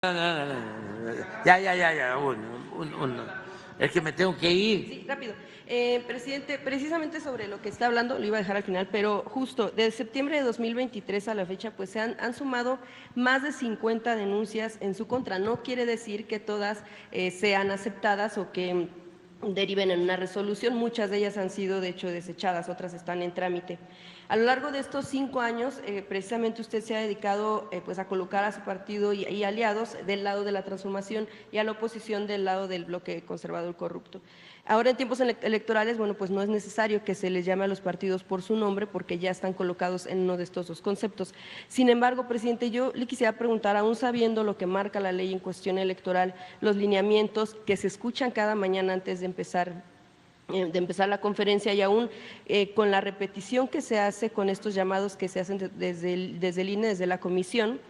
Ya, es que me tengo que ir. Sí, rápido. Presidente, precisamente sobre lo que está hablando, lo iba a dejar al final, pero justo desde septiembre de 2023 a la fecha, pues han sumado más de 50 denuncias en su contra. No quiere decir que todas sean aceptadas o que deriven en una resolución. Muchas de ellas han sido, de hecho, desechadas, otras están en trámite. A lo largo de estos 5 años, precisamente usted se ha dedicado pues a colocar a su partido y aliados del lado de la transformación y a la oposición del lado del bloque conservador corrupto. Ahora en tiempos electorales, bueno, pues no es necesario que se les llame a los partidos por su nombre porque ya están colocados en uno de estos dos conceptos. Sin embargo, presidente, yo le quisiera preguntar, aún sabiendo lo que marca la ley en cuestión electoral, los lineamientos que se escuchan cada mañana antes de empezar la conferencia y aún con la repetición que se hace con estos llamados que se hacen desde el INE, desde la comisión,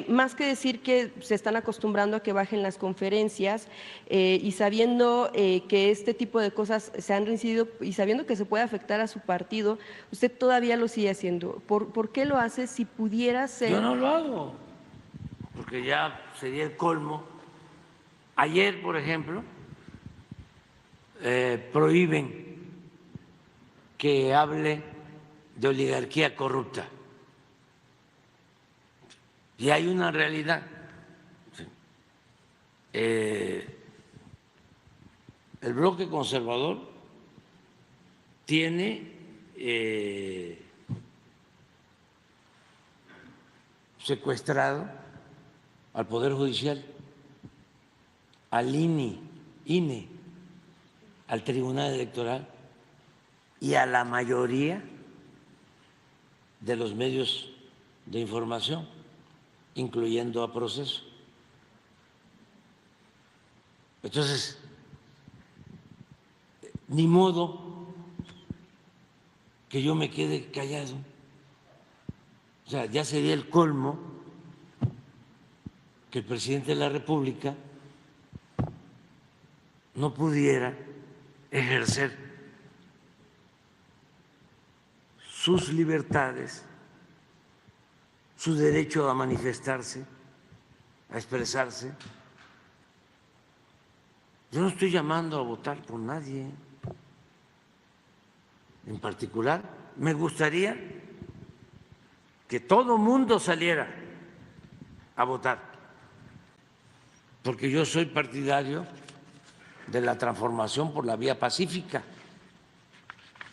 más que decir que se están acostumbrando a que bajen las conferencias y sabiendo que este tipo de cosas se han reincidido y sabiendo que se puede afectar a su partido, usted todavía lo sigue haciendo. ¿Por qué lo hace si pudiera ser? Yo no lo hago, porque ya sería el colmo. Ayer, por ejemplo, prohíben que hable de oligarquía corrupta. Y hay una realidad. El bloque conservador tiene secuestrado al Poder Judicial, al INE, al Tribunal Electoral y a la mayoría de los medios de información, incluyendo a Proceso. Entonces, ni modo que yo me quede callado. O sea, ya sería el colmo que el presidente de la República no pudiera ejercer sus libertades, su derecho a manifestarse, a expresarse. Yo no estoy llamando a votar por nadie en particular. Me gustaría que todo mundo saliera a votar, porque yo soy partidario de la transformación por la vía pacífica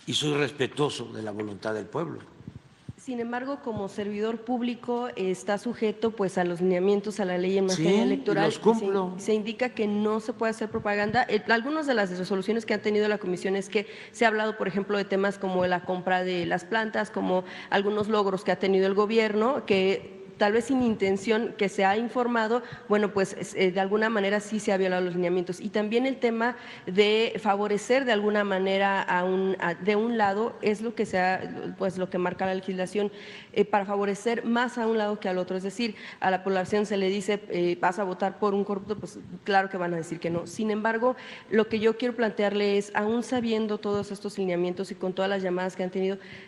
y soy respetuoso de la voluntad del pueblo. Sin embargo, como servidor público está sujeto pues a los lineamientos, a la ley en materia electoral. Y los cumplo. Se indica que no se puede hacer propaganda. Algunas de las resoluciones que ha tenido la comisión es que se ha hablado, por ejemplo, de temas como la compra de las plantas, como algunos logros que ha tenido el gobierno, que tal vez sin intención que se ha informado, bueno, pues de alguna manera sí se ha violado los lineamientos. Y también el tema de favorecer de alguna manera de un lado es lo que pues lo que marca la legislación, para favorecer más a un lado que al otro. Es decir, a la población se le dice, vas a votar por un corrupto, pues claro que van a decir que no. Sin embargo, lo que yo quiero plantearle es, aún sabiendo todos estos lineamientos y con todas las llamadas que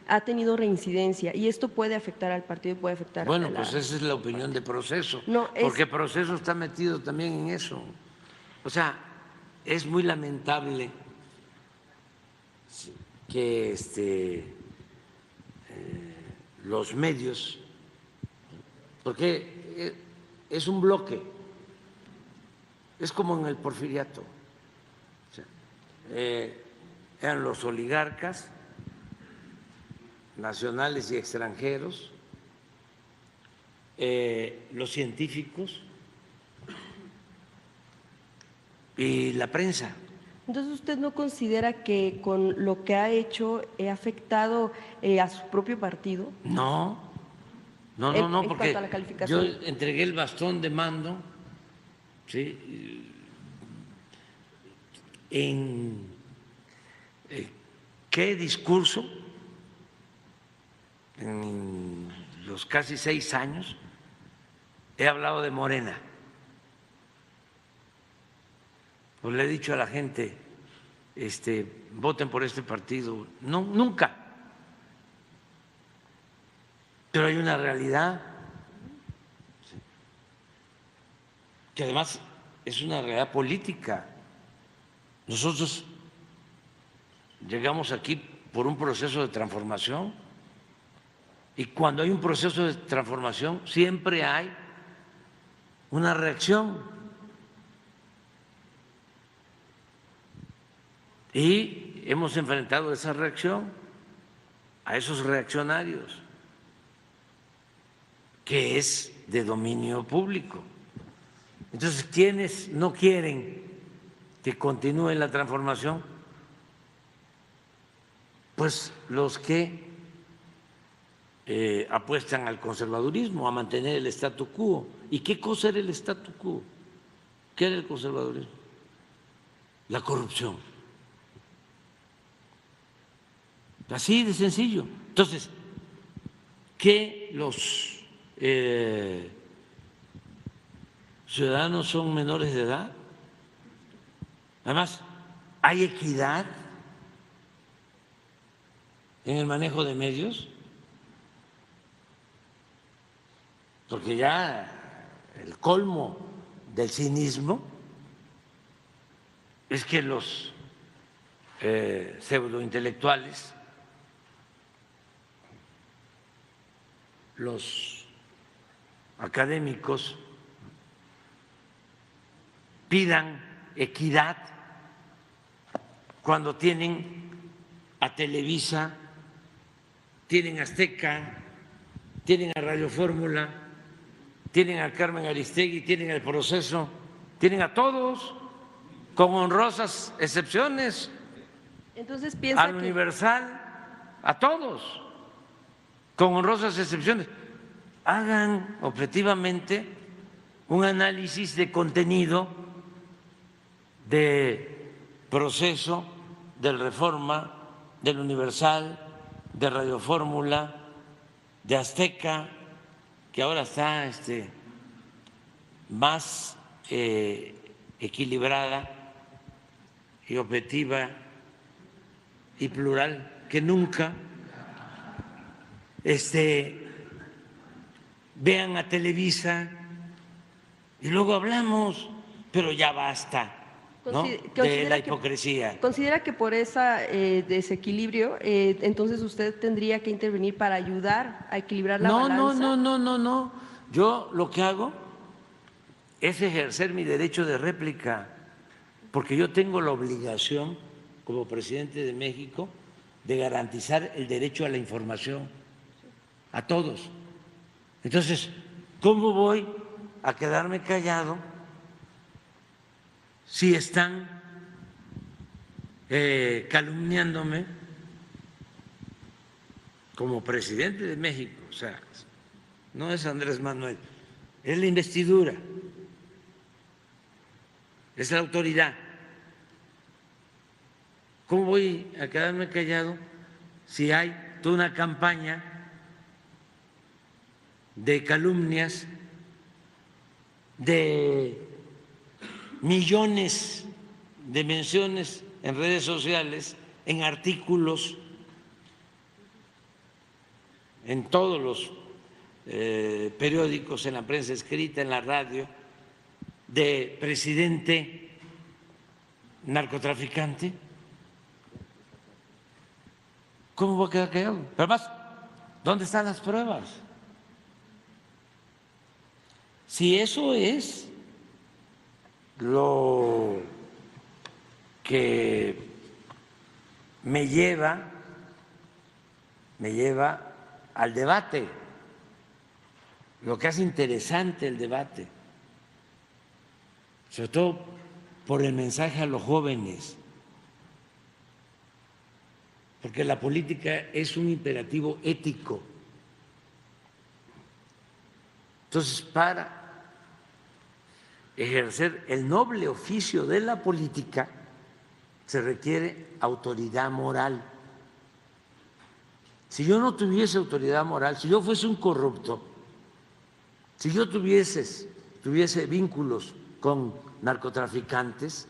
ha tenido reincidencia, y esto puede afectar al partido, puede afectar a la... Pues esa es la opinión de Proceso, porque Proceso está metido también en eso. O sea, es muy lamentable que los medios, porque es un bloque, es como en el porfiriato. O sea, eran los oligarcas nacionales y extranjeros, los científicos y la prensa. Entonces, ¿usted no considera que con lo que ha hecho ha afectado a su propio partido? No, porque yo entregué el bastón de mando, ¿sí? ¿En qué discurso en los casi 6 años he hablado de Morena? Pues le he dicho a la gente, voten por este partido. No, nunca. Pero hay una realidad. que además es una realidad política. Nosotros llegamos aquí por un proceso de transformación y cuando hay un proceso de transformación siempre hay una reacción y hemos enfrentado esa reacción a esos reaccionarios que es de dominio público. Entonces, ¿quiénes no quieren que continúe la transformación? Pues los que apuestan al conservadurismo, a mantener el statu quo. ¿Y qué cosa era el statu quo? ¿Qué era el conservadurismo? La corrupción. Así de sencillo. Entonces, que los ciudadanos son menores de edad. Además, ¿hay equidad en el manejo de medios? Porque ya el colmo del cinismo es que los pseudointelectuales, los académicos, pidan equidad cuando tienen a Televisa, tienen a Azteca, tienen a Radio Fórmula, tienen a Carmen Aristegui, tienen El Proceso, tienen a todos, con honrosas excepciones. Entonces piensa al Universal, a todos, con honrosas excepciones. Hagan objetivamente un análisis de contenido, de Proceso, del Reforma, del Universal, de Radio Fórmula, de Azteca, que ahora está más equilibrada y objetiva y plural que nunca. Vean a Televisa y luego hablamos, pero ya basta, ¿no?, de la hipocresía. ¿Considera que por ese desequilibrio, entonces usted tendría que intervenir para ayudar a equilibrar la balanza? No. Yo lo que hago es ejercer mi derecho de réplica, porque yo tengo la obligación, como presidente de México, de garantizar el derecho a la información a todos. Entonces, ¿cómo voy a quedarme callado si están calumniándome como presidente de México? O sea, no es Andrés Manuel, es la investidura, es la autoridad. ¿Cómo voy a quedarme callado si hay toda una campaña de calumnias, de millones de menciones en redes sociales, en artículos, en todos los periódicos, en la prensa escrita, en la radio, de presidente narcotraficante? ¿Cómo voy a quedar callado? Pero además, ¿dónde están las pruebas? Si eso es lo que me lleva al debate, lo que hace interesante el debate, sobre todo por el mensaje a los jóvenes, porque la política es un imperativo ético. Entonces, para ejercer el noble oficio de la política se requiere autoridad moral. Si yo no tuviese autoridad moral, si yo fuese un corrupto, si yo tuviese vínculos con narcotraficantes,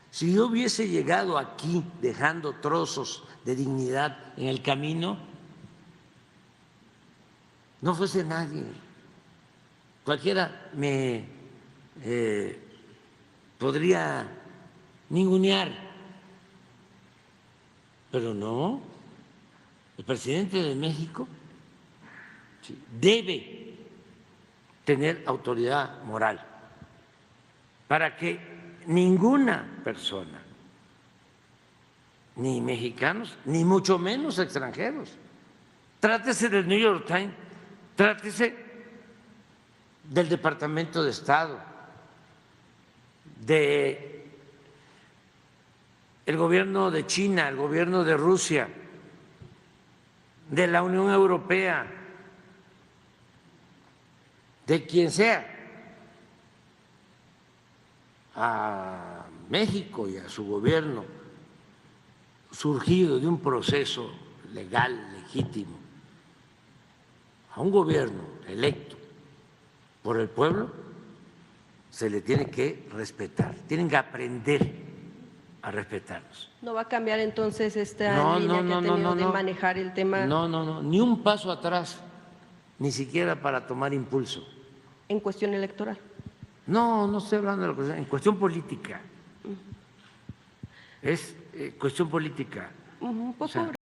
si yo hubiese llegado aquí dejando trozos de dignidad en el camino, no fuese nadie. Cualquiera me podría ningunear, pero no, el presidente de México debe tener autoridad moral para que ninguna persona, ni mexicanos, ni mucho menos extranjeros, trátese del New York Times, trátese del Departamento de Estado, de el gobierno de China, el gobierno de Rusia, de la Unión Europea, de quien sea, a México y a su gobierno, surgido de un proceso legal, legítimo, a un gobierno electo por el pueblo, se le tiene que respetar, tienen que aprender a respetarnos. ¿No va a cambiar entonces esta línea que ha tenido de manejar el tema? No, ni un paso atrás, ni siquiera para tomar impulso. ¿En cuestión electoral? No estoy hablando de la cuestión, en cuestión política. Es cuestión política. Un poco